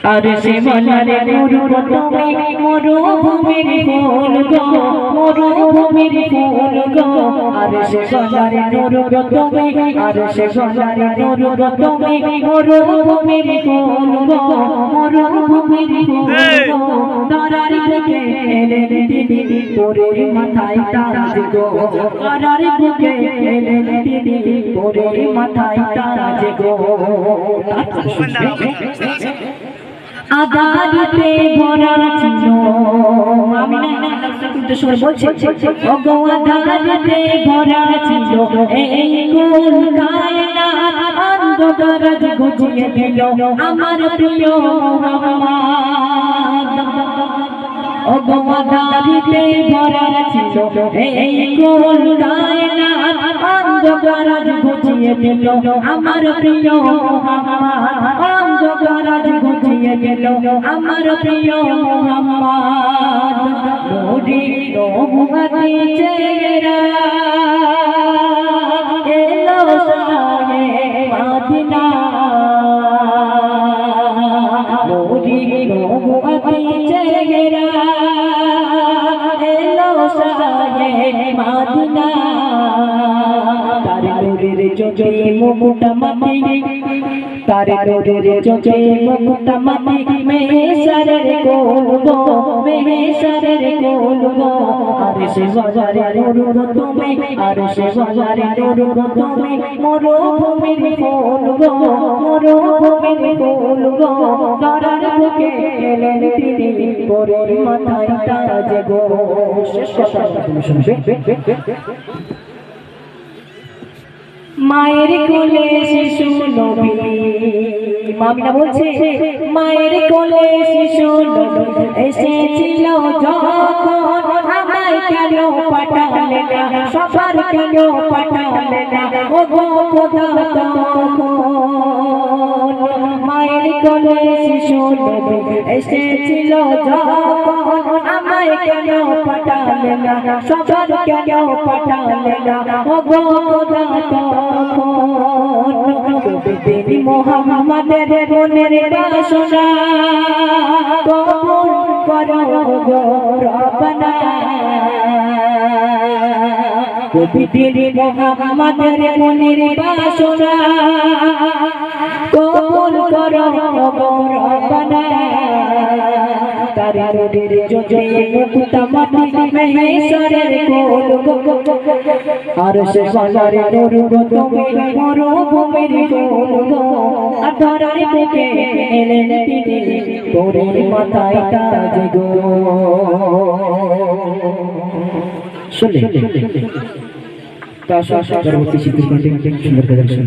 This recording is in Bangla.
আর সে মনারে মরু তুমি মরুভূমির ফুল গো মরুভূমির ফুল গো আর সে মনারে মরু তুমি আর সে মনারে মরু তুমি মরুভূমির ফুল গো মরুভূমির ফুল গো তারার বুকে এলে দিদি তোরে মাথায় তাজ গো তারার বুকে এলে দিদি তোরে মাথায় তাজ গো আদারিতে ভরা ছিল আমি সুর বলছি ওগো আদারিতে ভরা ছিল এই কুল কায়নাত অন্ধকার ঘুচিয়ে দিল আমার প্রিয় মুহাম্মদ ওগো আদারিতে ভরা ছিল এই কুল কায়নাত অন্ধকার ঘুচিয়ে দিল আমার প্রিয় মুহাম্মদ অন্ধকার ঘুচিয়ে দিল আমার প্রিয় মুহাম্মদ নূরি নবুয়তি চেহারা এলো শাহে মদিনা নূরি নবুয়তি চেহারা এলো শাহে মদিনা তার নূরের চোখে মুকুটা মাটি তার নূরের চোখে মুকুটা মাটি মেহেশরের কোল গো মেহেশরের কোল গো আর সে বাজারে নূর তুমি আর সে বাজারে নূর তুমি মরুভূমির ফুল গো মরুভূমির ফুল গো তারার বুকে এলেন তিনি পরে মাথায় তাজ গো শেষ কথা তুমি শুনবে মায়ের কোলে শিশু নবী মামিনা বলছে মায়ের কোলে শিশু নবী এসেছিল যখন আমায় কেন পাঠালে না সবার কেন পাঠালে না ও গো খোদা তখন মায়ের কোলে শিশু নবী এসেছিল যখন আমায় কেন পাঠালে না সবার কেন পাঠালে না ও গো খোদা তিনি মুহাম্মাদের মনের বাসনা কবুল করো গো রব্বানা তিনি মুহাম্মাদের মনের বাসনা কবুল করো গো রব্বানা তার নূরের চোখে মুকুটা মাটি মেহেশরের কোল গো আর সে বাজারে নূর গো তুমি মরুভূমির ফুল গো আর ধরার বুকে এলেন তিনি তোরে মাথায় তাজ গো শুনলে তা পরবর্তী শিক্ষক সুন্দর প্রদর্শন